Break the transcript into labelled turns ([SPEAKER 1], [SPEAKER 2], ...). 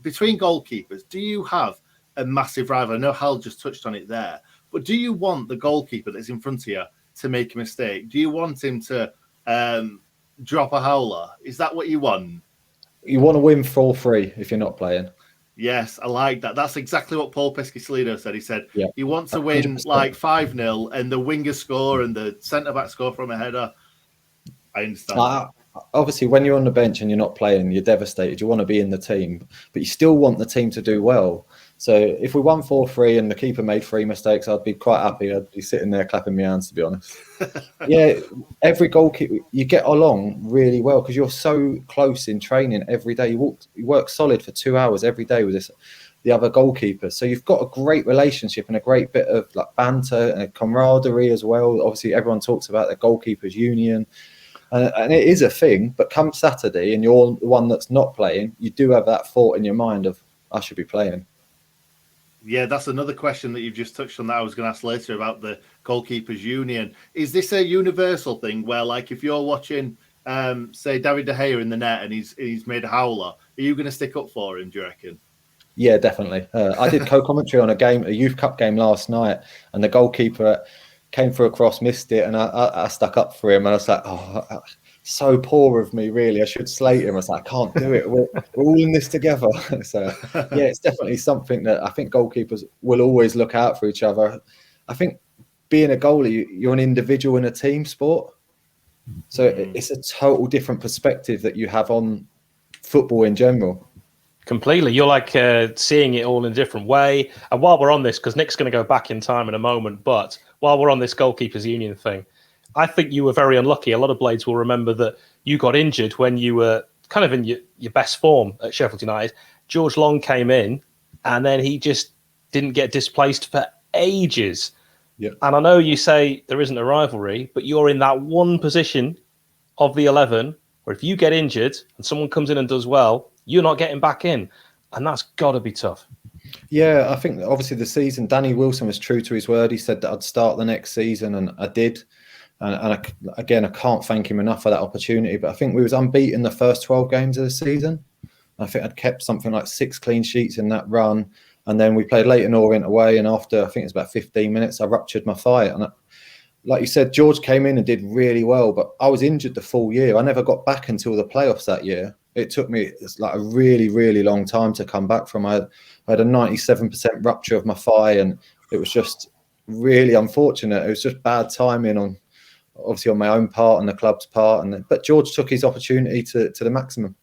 [SPEAKER 1] between goalkeepers, do you have a massive rival? I know Hal just touched on it there, but do you want the goalkeeper that's in front of you to make a mistake? Do you want him to drop a howler? Is that what you want?
[SPEAKER 2] You want to win 4-3 if you're not playing.
[SPEAKER 1] Yes, I like that. That's exactly what Paul Pescasolido said. He said he wants to win
[SPEAKER 2] 100%.
[SPEAKER 1] like 5-0 and the winger score and the centre-back score from a header. I understand.
[SPEAKER 2] Obviously, when you're on the bench and you're not playing, you're devastated. You want to be in the team, but you still want the team to do well. So if we won 4-3 and the keeper made 3 mistakes, I'd be quite happy. I'd be sitting there clapping my hands, to be honest. Yeah, every goalkeeper, you get along really well because you're so close in training every day. You work solid for 2 hours every day with the other goalkeepers. So you've got a great relationship and a great bit of like banter and camaraderie as well. Obviously, everyone talks about the goalkeepers union. And it is a thing, but come Saturday and you're the one that's not playing, you do have that thought in your mind of, I should be playing.
[SPEAKER 1] Yeah, that's another question that you've just touched on that I was going to ask later about the goalkeepers union. Is this a universal thing where, like, if you're watching, say, David De Gea in the net and he's made a howler, are you going to stick up for him, do you reckon?
[SPEAKER 2] Yeah, definitely. I did co-commentary on a youth cup game last night, and the goalkeeper came for a cross, missed it, and I stuck up for him. And I was like, oh, so poor of me, really. I should slate him. I was like, I can't do it. We're all in this together. So, yeah, it's definitely something that I think goalkeepers will always look out for each other. I think being a goalie, you're an individual in a team sport. So it's a total different perspective that you have on football in general.
[SPEAKER 3] Completely. You're like seeing it all in a different way. And while we're on this, because Nick's going to go back in time in a moment, but while we're on this goalkeepers union thing, I think you were very unlucky. A lot of Blades will remember that you got injured when you were kind of in your best form at Sheffield United. George Long came in and then he just didn't get displaced for ages.
[SPEAKER 2] Yeah.
[SPEAKER 3] And I know you say there isn't a rivalry, but you're in that one position of the 11 where if you get injured and someone comes in and does well, you're not getting back in. And that's got to be tough.
[SPEAKER 2] Yeah, I think obviously the season, Danny Wilson was true to his word. He said that I'd start the next season, and I did. And again, I can't thank him enough for that opportunity. But I think we was unbeaten the first 12 games of the season. I think I'd kept something like 6 clean sheets in that run. And then we played Leyton Orient away. And after, I think it was about 15 minutes, I ruptured my thigh. And like you said, George came in and did really well. But I was injured the full year. I never got back until the playoffs that year. It took me like a really, really long time to come back from. I had a 97% rupture of my thigh, and it was just really unfortunate. It was just bad timing on my own part and the club's part. But George took his opportunity to the maximum.